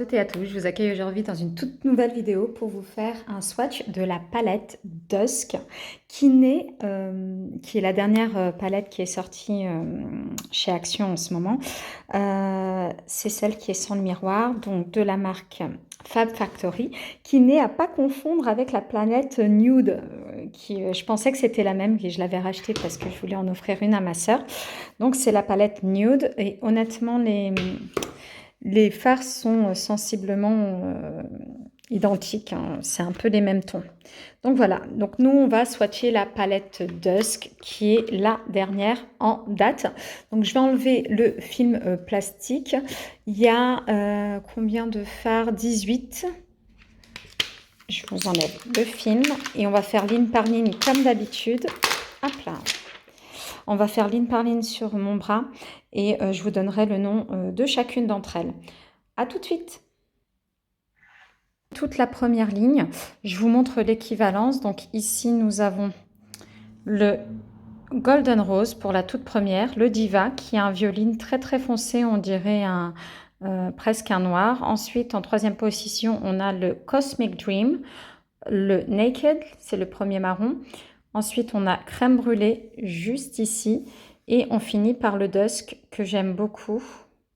toutes et à tous, je vous accueille aujourd'hui dans une toute nouvelle vidéo pour vous faire un swatch de la palette Dusk qui est la dernière palette qui est sortie chez Action en ce moment. C'est celle qui est sans le miroir, donc de la marque Fab Factory, qui n'est à pas confondre avec la palette Nude, je pensais que c'était la même et je l'avais rachetée parce que je voulais en offrir une à ma sœur. Donc c'est la palette Nude et honnêtement les fards sont sensiblement identiques, hein. C'est un peu les mêmes tons. Donc voilà, donc nous on va swatcher la palette Dusk qui est la dernière en date. Donc je vais enlever le film plastique. Il y a combien de fards? 18. Je vous enlève le film et on va faire ligne par ligne comme d'habitude. Hop là. On va faire ligne par ligne sur mon bras et je vous donnerai le nom de chacune d'entre elles. À tout de suite. Toute la première ligne, je vous montre l'équivalence. Donc ici, nous avons le Golden Rose pour la toute première, le Diva qui a un violine très très foncé, on dirait presque un noir. Ensuite, en troisième position, on a le Cosmic Dream, le Naked, c'est le premier marron. Ensuite, on a Crème Brûlée juste ici. Et on finit par le Dusk que j'aime beaucoup.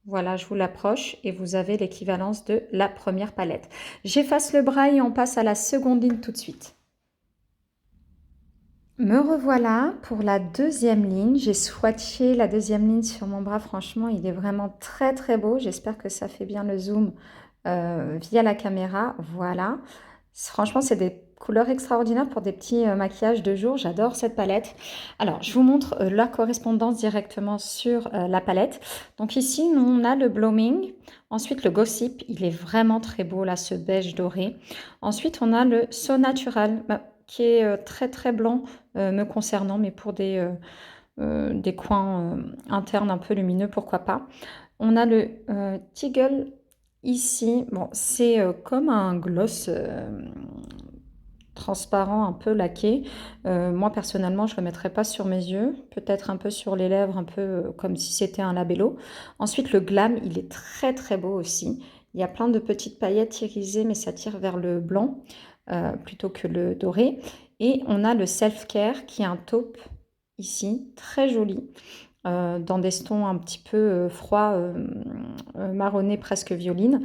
Voilà, je vous l'approche et vous avez l'équivalence de la première palette. J'efface le bras et on passe à la seconde ligne tout de suite. Me revoilà pour la deuxième ligne. J'ai swatché la deuxième ligne sur mon bras. Franchement, il est vraiment très très beau. J'espère que ça fait bien le zoom via la caméra. Voilà. Franchement, c'est des couleurs extraordinaires pour des petits maquillages de jour. J'adore cette palette. Alors, je vous montre la correspondance directement sur la palette. Donc ici, on a le Blooming. Ensuite, le Gossip. Il est vraiment très beau, là, ce beige doré. Ensuite, on a le So Natural, qui est très, très blanc me concernant, mais pour des coins internes un peu lumineux, pourquoi pas. On a le Tiggle ici. Bon, c'est comme un gloss transparent, un peu laqué. Moi, personnellement, je ne le mettrais pas sur mes yeux. Peut-être un peu sur les lèvres, un peu comme si c'était un labello. Ensuite, le Glam, il est très, très beau aussi. Il y a plein de petites paillettes irisées, mais ça tire vers le blanc plutôt que le doré. Et on a le Self Care qui est un taupe ici, très joli, dans des tons un petit peu froids, marronnés, presque violine.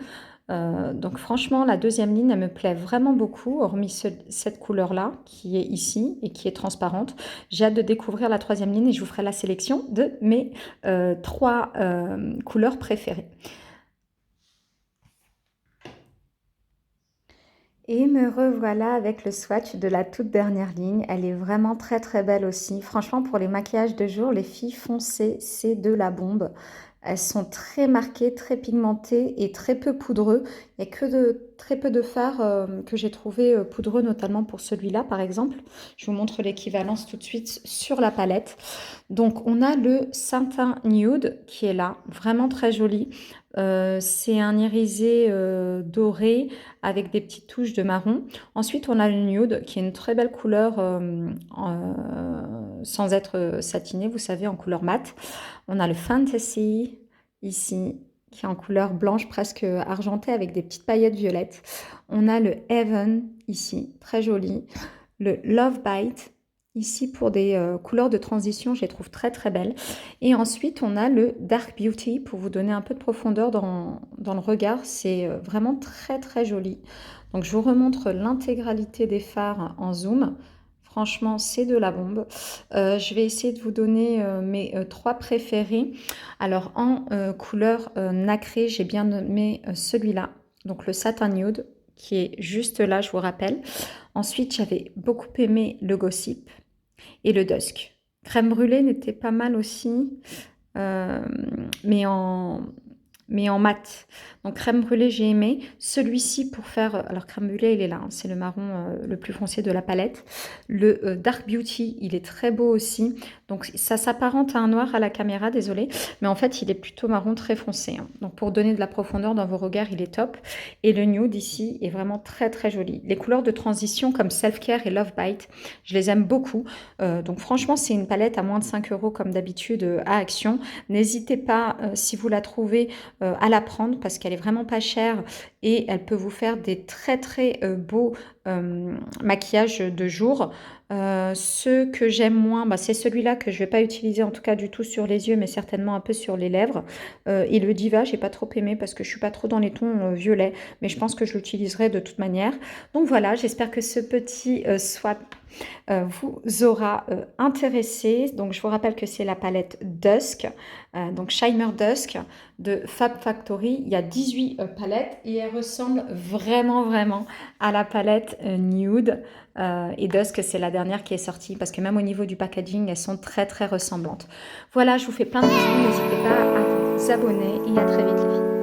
Donc franchement, la deuxième ligne, elle me plaît vraiment beaucoup, hormis cette couleur-là qui est ici et qui est transparente. J'ai hâte de découvrir la troisième ligne et je vous ferai la sélection de mes trois couleurs préférées. Et me revoilà avec le swatch de la toute dernière ligne. Elle est vraiment très très belle aussi. Franchement, pour les maquillages de jour, les filles foncées, c'est de la bombe. Elles sont très marquées, très pigmentées et très peu poudreux. Il n'y a que très peu de fards que j'ai trouvé poudreux, notamment pour celui-là par exemple. Je vous montre l'équivalence tout de suite sur la palette. Donc on a le Satin Nude qui est là, vraiment très joli. C'est un irisé doré avec des petites touches de marron. Ensuite, on a le Nude qui est une très belle couleur sans être satiné, vous savez, en couleur mat. On a le Fantasy ici qui est en couleur blanche presque argentée avec des petites paillettes violettes. On a le Heaven ici, très joli. Le Love Bite ici pour des couleurs de transition, je les trouve très très belles. Et ensuite, on a le Dark Beauty pour vous donner un peu de profondeur dans le regard. C'est vraiment très très joli. Donc, je vous remontre l'intégralité des fards en zoom. Franchement, c'est de la bombe. Je vais essayer de vous donner mes trois préférés. Alors, en couleur nacrée, j'ai bien nommé celui-là. Donc, le Satin Nude, qui est juste là, je vous rappelle. Ensuite, j'avais beaucoup aimé le Gossip et le Dusk. Crème brûlée n'était pas mal aussi, euh, mais en mat. Donc crème brûlée, j'ai aimé. Celui-ci pour faire... Alors crème brûlée, il est là, hein, c'est le marron le plus foncé de la palette. Le Dark Beauty, il est très beau aussi. Donc ça s'apparente à un noir à la caméra, désolé. Mais en fait, il est plutôt marron très foncé, hein. Donc pour donner de la profondeur dans vos regards, il est top. Et le nude ici est vraiment très très joli. Les couleurs de transition comme Self Care et Love Bite, je les aime beaucoup. Donc franchement, c'est une palette à moins de 5 € comme d'habitude à Action. N'hésitez pas, si vous la trouvez, à la prendre parce qu'elle est vraiment pas chère et elle peut vous faire des très très beaux maquillages de jour. Ce que j'aime moins, bah, c'est celui-là que je vais pas utiliser en tout cas du tout sur les yeux, mais certainement un peu sur les lèvres. Et le Diva, j'ai pas trop aimé parce que je suis pas trop dans les tons violets, mais je pense que je l'utiliserai de toute manière. Donc voilà, j'espère que ce petit swap vous aura intéressé. Donc je vous rappelle que c'est la palette Dusk, donc Shimmer Dusk de Fab Factory. Il y a 18 palettes et elle ressemble vraiment vraiment à la palette Nude. Et Dusk, c'est la dernière qui est sortie parce que même au niveau du packaging, elles sont très très ressemblantes. Voilà, je vous fais plein de bisous. N'hésitez pas à vous abonner et à très vite les filles.